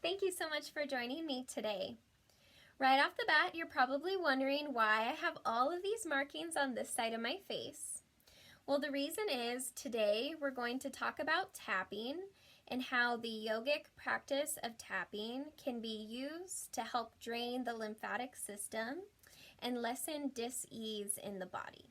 Thank you so much for joining me today. Right off the bat, you're probably wondering why I have all of these markings on this side of my face. Well, the reason is today we're going to talk about tapping and how the yogic practice of tapping can be used to help drain the lymphatic system and lessen dis-ease in the body.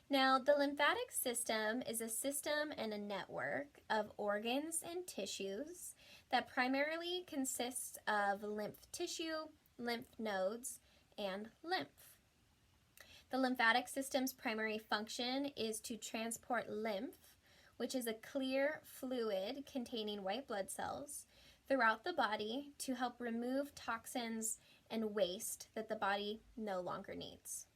Now, the lymphatic system is a system and a network of organs and tissues that primarily consists of lymph tissue, lymph nodes, and lymph. The lymphatic system's primary function is to transport lymph, which is a clear fluid containing white blood cells, throughout the body to help remove toxins and waste that the body no longer needs.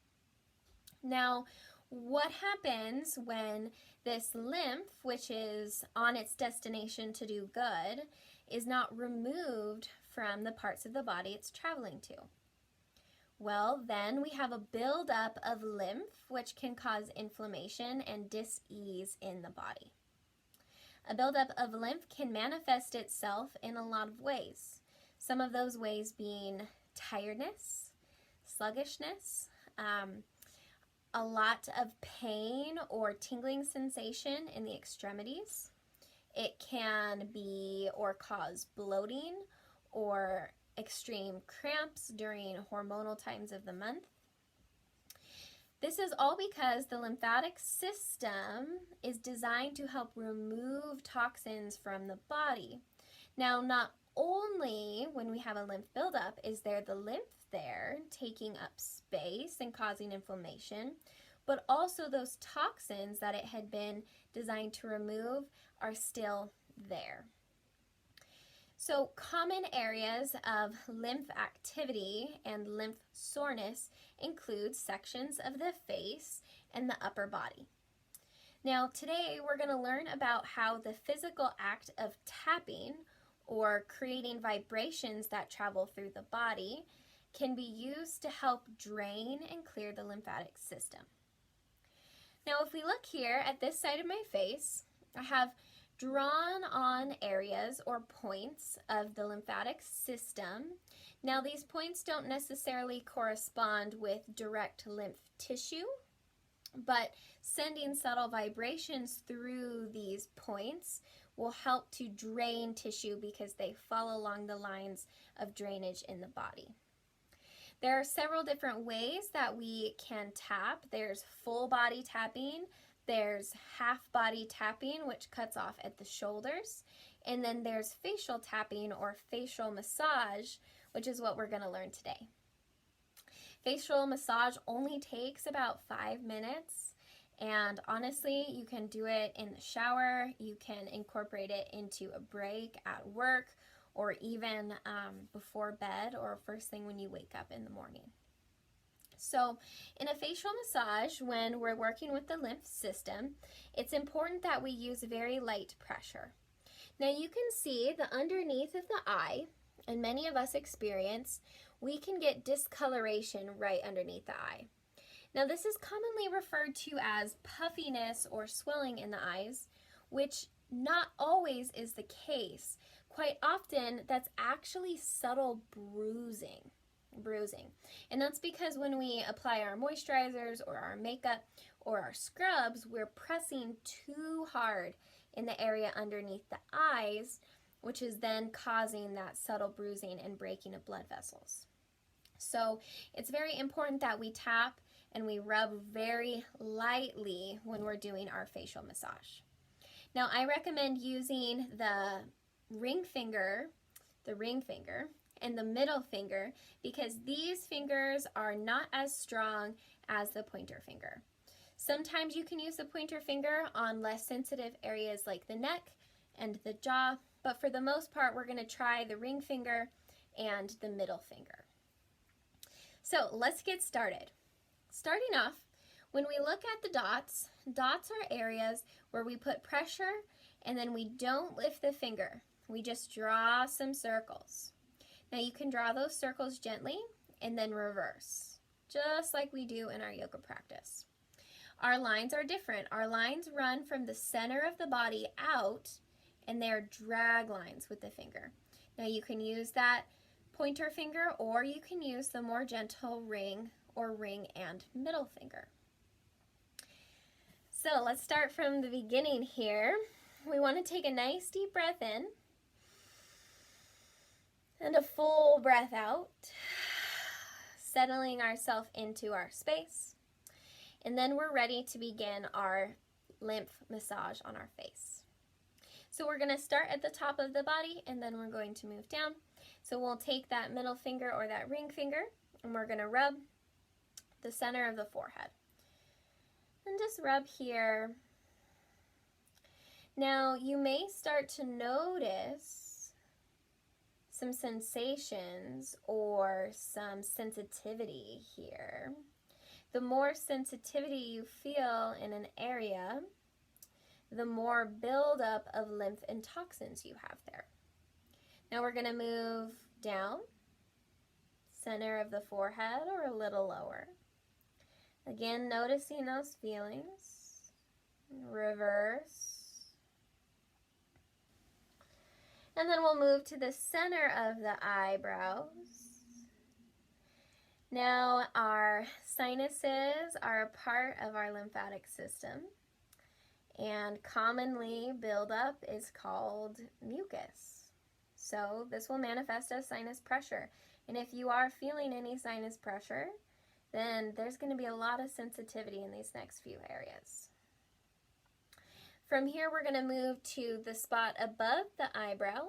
Now, what happens when this lymph, which is on its destination to do good, is not removed from the parts of the body it's traveling to? Well, then we have a buildup of lymph, which can cause inflammation and dis-ease in the body. A buildup of lymph can manifest itself in a lot of ways. Some of those ways being tiredness, sluggishness, a lot of pain or tingling sensation in the extremities. It can be or cause bloating or extreme cramps during hormonal times of the month. This is all because the lymphatic system is designed to help remove toxins from the body. Now, not only when we have a lymph buildup is there the lymph there taking up space and causing inflammation, but also those toxins that it had been designed to remove are still there. So common areas of lymph activity and lymph soreness include sections of the face and the upper body. Now today we're going to learn about how the physical act of tapping or creating vibrations that travel through the body can be used to help drain and clear the lymphatic system. Now if we look here at this side of my face, I have drawn on areas or points of the lymphatic system. Now these points don't necessarily correspond with direct lymph tissue, but sending subtle vibrations through these points will help to drain tissue because they fall along the lines of drainage in the body. There are several different ways that we can tap. There's full body tapping, there's half body tapping, which cuts off at the shoulders, and then there's facial tapping or facial massage, which is what we're going to learn today. Facial massage only takes about 5 minutes, and honestly, you can do it in the shower, you can incorporate it into a break at work, or even before bed or first thing when you wake up in the morning. So in a facial massage, when we're working with the lymph system, it's important that we use very light pressure. Now you can see the underneath of the eye, and many of us experience, we can get discoloration right underneath the eye. Now this is commonly referred to as puffiness or swelling in the eyes, which not always is the case. Quite often, that's actually subtle bruising. And that's because when we apply our moisturizers or our makeup or our scrubs, we're pressing too hard in the area underneath the eyes, which is then causing that subtle bruising and breaking of blood vessels. So it's very important that we tap and we rub very lightly when we're doing our facial massage. Now I recommend using the ring finger, and the middle finger because these fingers are not as strong as the pointer finger. Sometimes you can use the pointer finger on less sensitive areas like the neck and the jaw, but for the most part we're going to try the ring finger and the middle finger. So let's get started. Starting off, when we look at the dots are areas where we put pressure and then we don't lift the finger. We just draw some circles. Now you can draw those circles gently and then reverse, just like we do in our yoga practice. Our lines are different. Our lines run from the center of the body out, and they're drag lines with the finger. Now you can use that pointer finger, or you can use the more gentle ring or ring and middle finger. So let's start from the beginning here. We want to take a nice deep breath in and a full breath out, settling ourselves into our space. And then we're ready to begin our lymph massage on our face. So we're going to start at the top of the body, and then we're going to move down. So we'll take that middle finger or that ring finger, and we're going to rub the center of the forehead. And just rub here. Now you may start to notice some sensations or some sensitivity here. The more sensitivity you feel in an area, the more buildup of lymph and toxins you have there. Now we're going to move down, center of the forehead or a little lower. Again, noticing those feelings. Reverse. And then we'll move to the center of the eyebrows. Now our sinuses are a part of our lymphatic system, and commonly buildup is called mucus. So this will manifest as sinus pressure. And if you are feeling any sinus pressure, then there's going to be a lot of sensitivity in these next few areas. From here, we're going to move to the spot above the eyebrow.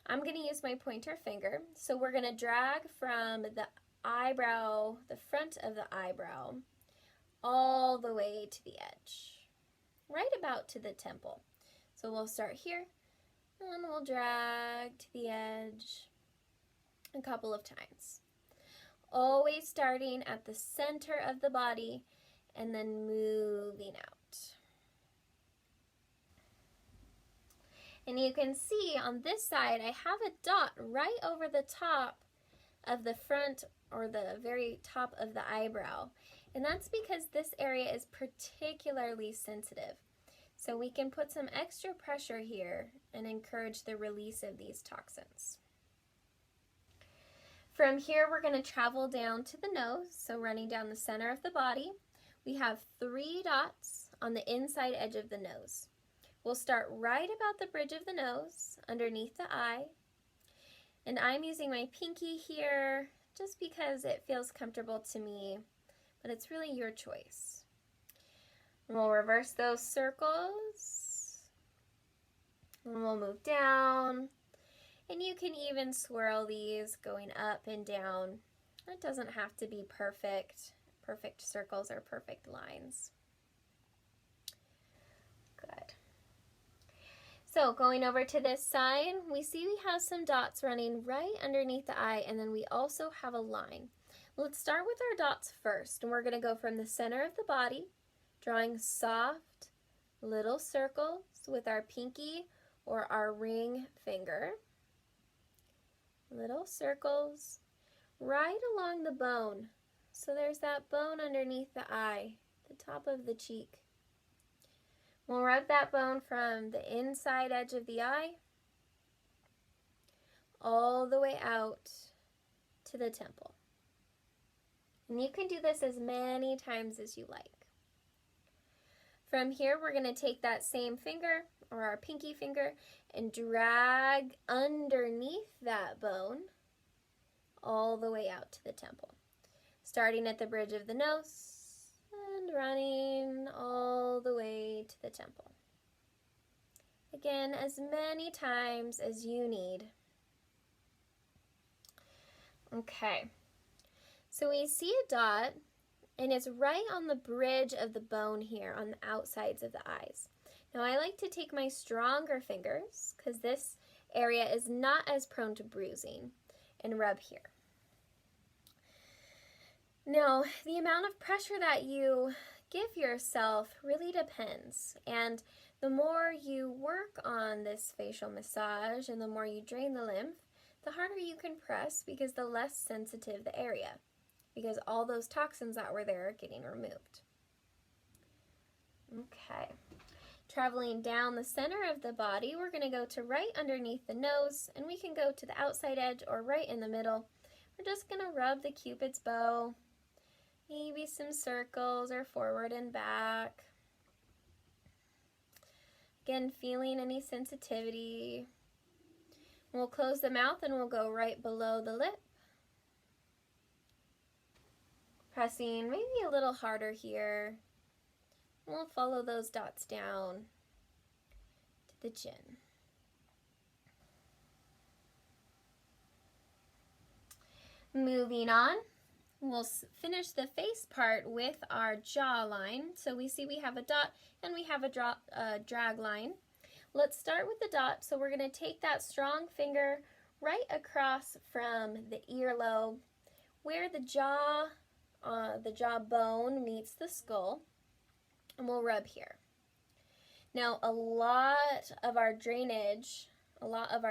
I'm going to use my pointer finger. So we're going to drag from the eyebrow, the front of the eyebrow, all the way to the edge, right about to the temple. So we'll start here, and we'll drag to the edge a couple of times. Always starting at the center of the body and then moving out. And you can see on this side, I have a dot right over the top of the front or the very top of the eyebrow. And that's because this area is particularly sensitive. So we can put some extra pressure here and encourage the release of these toxins. From here, we're going to travel down to the nose, so running down the center of the body. We have 3 dots on the inside edge of the nose. We'll start right about the bridge of the nose, underneath the eye. And I'm using my pinky here just because it feels comfortable to me, but it's really your choice. And we'll reverse those circles. And we'll move down. And you can even swirl these going up and down. It doesn't have to be perfect circles or perfect lines. Good. So going over to this side, we see we have some dots running right underneath the eye, and then we also have a line. Let's start with our dots first, and we're going to go from the center of the body, drawing soft little circles with our pinky or our ring finger. Little circles right along the bone. So there's that bone underneath the eye, the top of the cheek. We'll rub that bone from the inside edge of the eye all the way out to the temple. And you can do this as many times as you like. From here, we're going to take that same finger or our pinky finger and drag underneath that bone all the way out to the temple. Starting at the bridge of the nose and running all the way to the temple. Again, as many times as you need. Okay, so we see a dot, and it's right on the bridge of the bone here on the outsides of the eyes. Now I like to take my stronger fingers, because this area is not as prone to bruising, and rub here. Now, the amount of pressure that you give yourself really depends, and the more you work on this facial massage and the more you drain the lymph, the harder you can press because the less sensitive the area, because all those toxins that were there are getting removed. Okay. Traveling down the center of the body, we're going to go to right underneath the nose, and we can go to the outside edge or right in the middle. We're just going to rub the Cupid's bow, maybe some circles or forward and back. Again, feeling any sensitivity. We'll close the mouth and we'll go right below the lip. Pressing maybe a little harder here. We'll follow those dots down to the chin. Moving on, we'll finish the face part with our jawline. So we see we have a dot and we have a drag line. Let's start with the dot. So we're going to take that strong finger right across from the earlobe where the jawbone meets the skull, and we'll rub here. Now, a lot of our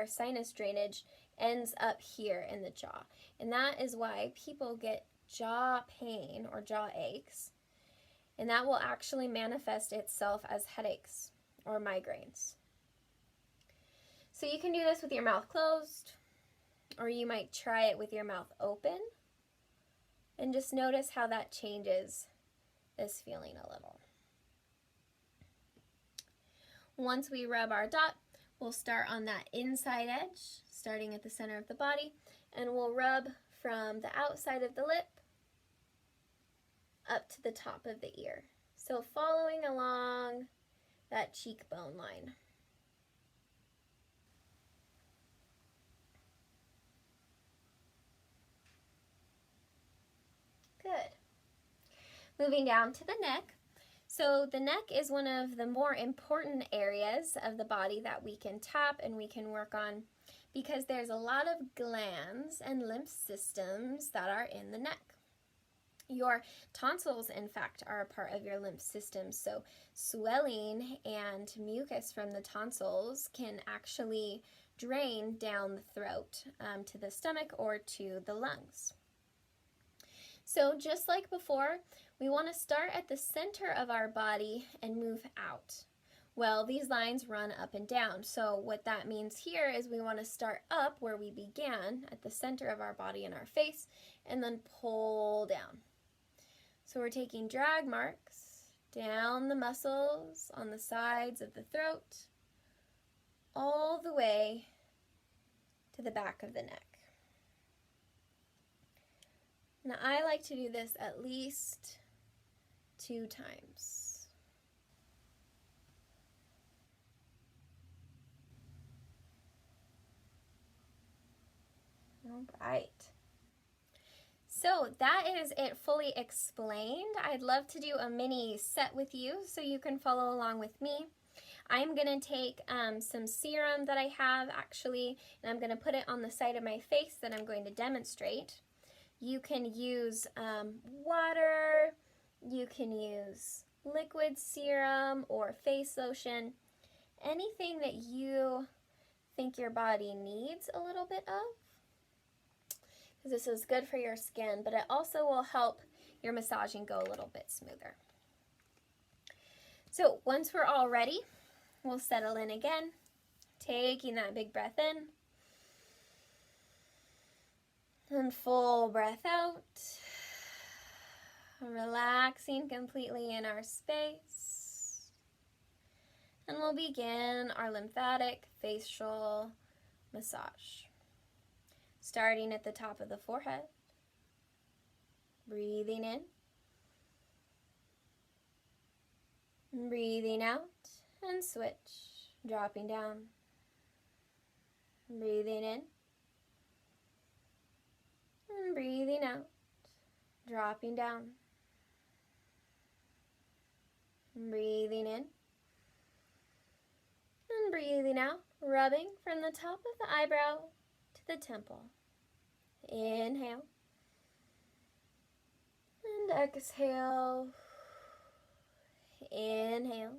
sinus drainage ends up here in the jaw, and that is why people get jaw pain or jaw aches, and that will actually manifest itself as headaches or migraines. So you can do this with your mouth closed, or you might try it with your mouth open, and just notice how that changes this feeling a little. Once we rub our dot, we'll start on that inside edge, starting at the center of the body, and we'll rub from the outside of the lip up to the top of the ear. So following along that cheekbone line. Good. Moving down to the neck. So the neck is one of the more important areas of the body that we can tap and we can work on because there's a lot of glands and lymph systems that are in the neck. Your tonsils, in fact, are a part of your lymph system, so swelling and mucus from the tonsils can actually drain down the throat to the stomach or to the lungs. So just like before, we want to start at the center of our body and move out. Well, these lines run up and down, so what that means here is we want to start up where we began at the center of our body and our face, and then pull down. So we're taking drag marks down the muscles on the sides of the throat, all the way to the back of the neck. Now I like to do this at least 2 times. All right. So that is it fully explained. I'd love to do a mini set with you so you can follow along with me. I'm going to take some serum that I have actually, and I'm going to put it on the side of my face that I'm going to demonstrate. You can use water, you can use liquid serum or face lotion, anything that you think your body needs a little bit of. Because this is good for your skin, but it also will help your massaging go a little bit smoother. So once we're all ready, we'll settle in again, taking that big breath in. And full breath out, relaxing completely in our space. And we'll begin our lymphatic facial massage. Starting at the top of the forehead, breathing in, breathing out, and switch, dropping down, breathing in, and breathing out, dropping down, breathing in, and breathing out, rubbing from the top of the eyebrow to the temple. Inhale, and exhale, inhale,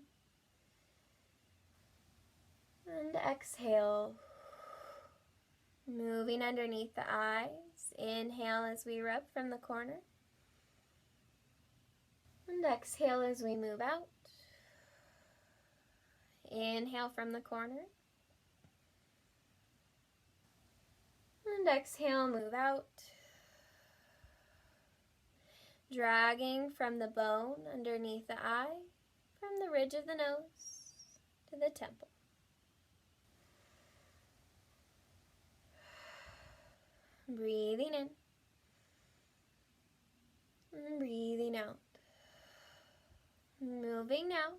and exhale, moving underneath the eyes. Inhale as we rub from the corner, and exhale as we move out. Inhale from the corner. And exhale, move out. Dragging from the bone underneath the eye, from the ridge of the nose to the temple. Breathing in and breathing out. Moving now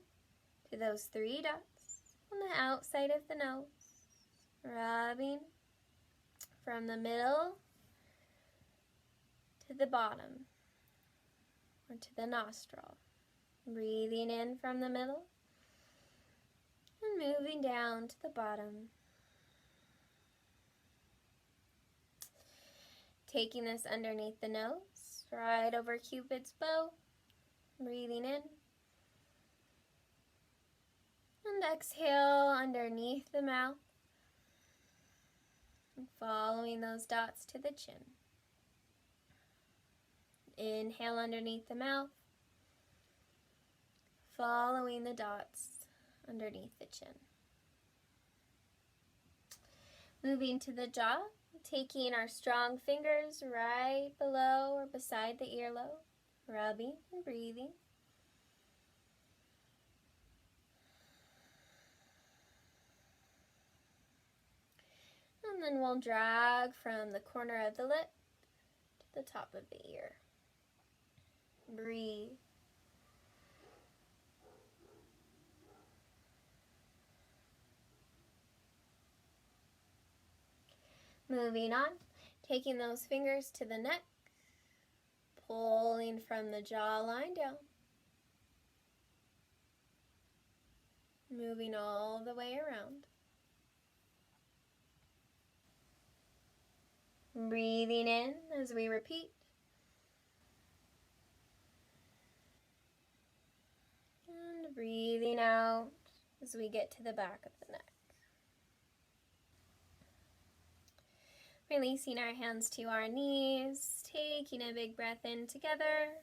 to those 3 dots on the outside of the nose, rubbing from the middle to the bottom or to the nostril. Breathing in from the middle and moving down to the bottom. Taking this underneath the nose, right over Cupid's bow. Breathing in. And exhale underneath the mouth. And following those dots to the chin. Inhale underneath the mouth. Following the dots underneath the chin. Moving to the jaw, taking our strong fingers right below or beside the earlobe, rubbing and breathing. And then we'll drag from the corner of the lip to the top of the ear. Breathe. Moving on, taking those fingers to the neck, pulling from the jawline down. Moving all the way around. Breathing in as we repeat. And breathing out as we get to the back of the neck. Releasing our hands to our knees, taking a big breath in together.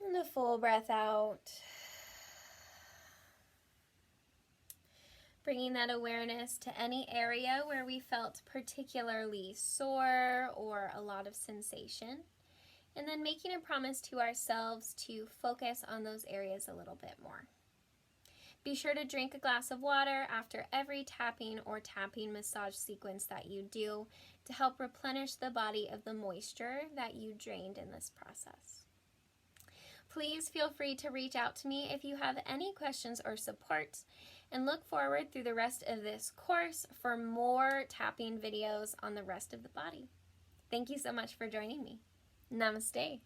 And a full breath out. Bringing that awareness to any area where we felt particularly sore or a lot of sensation. And then making a promise to ourselves to focus on those areas a little bit more. Be sure to drink a glass of water after every tapping or tapping massage sequence that you do to help replenish the body of the moisture that you drained in this process. Please feel free to reach out to me if you have any questions or support, and look forward through the rest of this course for more tapping videos on the rest of the body. Thank you so much for joining me. Namaste.